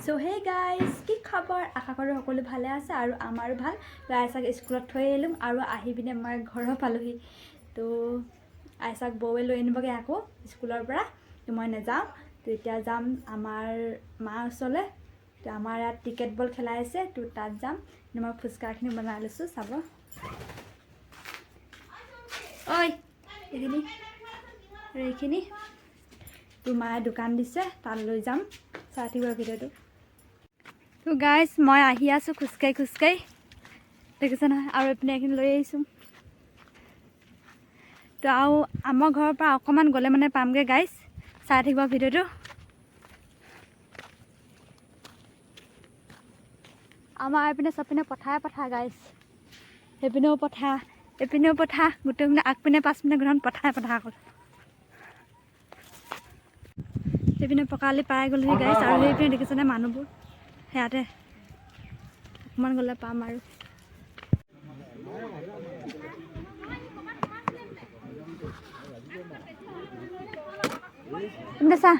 So hey guys কি খবৰ আশা কৰোঁ সকলো ভালে আছে আৰু আমাৰো ভাল আইচাক স্কুলত থৈ আহিলোঁ আৰু আহি পিনে মই ঘৰ পালোহি তো আইচাক বৌৱে লৈ আনিবগৈ আকৌ স্কুলৰ পৰা তো মই নাযাওঁ তো এতিয়া যাম আমাৰ মাৰ ওচৰলৈ তো আমাৰ ইয়াত ক্ৰিকেট বল খেলাই আছে তো তাত যাম মই ফুচকাখিনি বনাই লৈছোঁ চাব ঐ এইখিনি তো মায়ে দোকান দিছে তাত লৈ যাম চাই থাকিব ভিডিঅ'টো তো গাইজ মই আহি আছোঁ খোজকাঢ়ি দেখিছে নহয় আৰু এইপিনে এইখিনি লৈ আহিছোঁ তো আৰু আমাৰ ঘৰৰ পৰা অকণমান গ'লে মানে পামগৈ গাইজ চাই থাকিব ভিডিঅ'টো আমাৰ এইপিনে চবপিনে পথাৰ গাইজ সেইপিনেও পথাৰ এইপিনেও পথাৰ গোটেইপিনে আগপিনে পাছপিনে গোটেইখন পথাৰ অকল সেইপিনে পকালি পাই গ'লহি গাইজ আৰু সেইপিনে দেখিছেনে মানুহবোৰ সেয়াতে অকণমান গ'লে পাম আৰু চা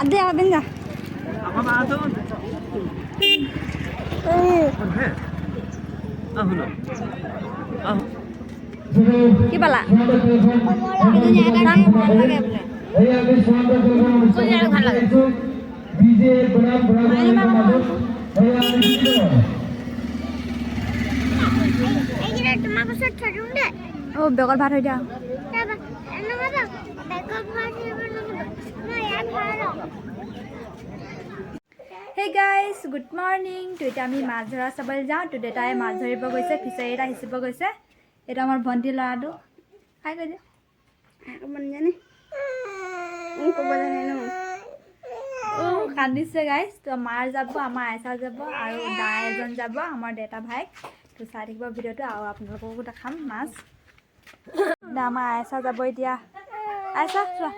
ada enggak? Apa itu? কি পালা বেগত ভাত হৈ দিয়া Hey guys, good morning. তো এতিয়া আমি মাছ ধৰা চাবলৈ যাওঁ তো দেউতাই মাছ ধৰিব গৈছে ফিচাৰী এটা সিঁচিব গৈছে এটা আমাৰ ভণ্টি ল'ৰাটো খাই গৈ দিয়া জানে কান্দিছে গাইজ তো মাৰ যাব আমাৰ আইচা যাব আৰু দাই এজন যাব আমাৰ দেউতা ভাইক তো চাই থাকিব ভিডিঅ'টো আৰু আপোনালোককো দেখাম মাছ আমাৰ আইচা যাব এতিয়া আইচা চোৱা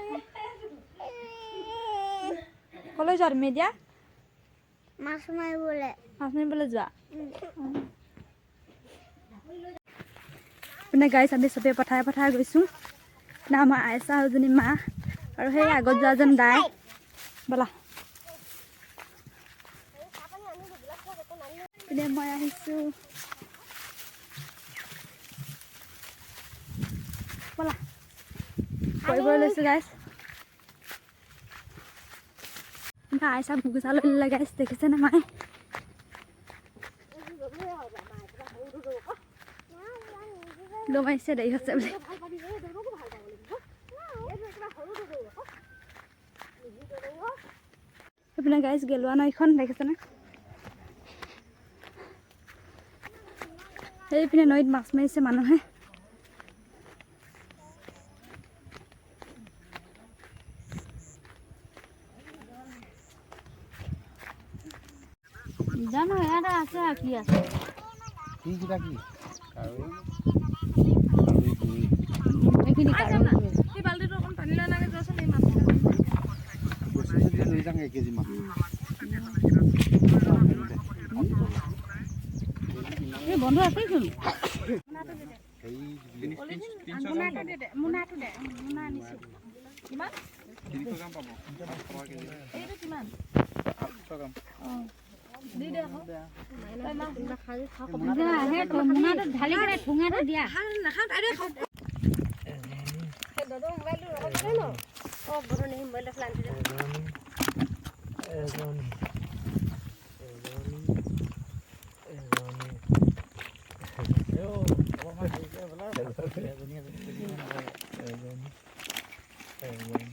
ক'লৈ যোৱা তুমি এতিয়া মাছ মাৰিবলৈ যোৱা মানে গাইছ আমি চবেই পথাৰে গৈছোঁ না আমাৰ আইচা এজনী মা আৰু সেই আগত যোৱাজন দাই ব'লা পিনে মই আহিছোঁ ব'লা কৰিবলৈ লৈছোঁ গাইছ আইচা ভুগুচা লৈ ল'লে গাইছ দেখিছে নে মায়ে লমাইছে দেৰি হৈছে বুলি সেইপিনে গাইছ গেলোৱা নৈখন দেখিছেনে সেইপিনে নৈত মাছ মাৰিছে মানুহে জানো এটা আছে কি আছে কি কিটা কি এইখিনি কাৰো এই বালটিটো অকণ পানী লৈ লাগে যোৱাচোন এই মাছ বস্তু যদি লৈ যাং 1 কেজি মাছ এই বন্ধ আছে চোন মুনাটো দে মুনা আনিছো কিমান 300 গ্ৰাম পাব 300 কেজি এইটো কিমান 800 গ্ৰাম দি দে আকৌ তই মাছ খাই খা কব যা হে মুনাটো ঢালি কেনে ঠুঙাটো দিয়া নাখাও তাই দে খাও দাদা মোবাইলটো ৰখাব দে ন ও বড় নেই মোবাইলটা ফ্লান্টি দে এজন ও এজনী এজনী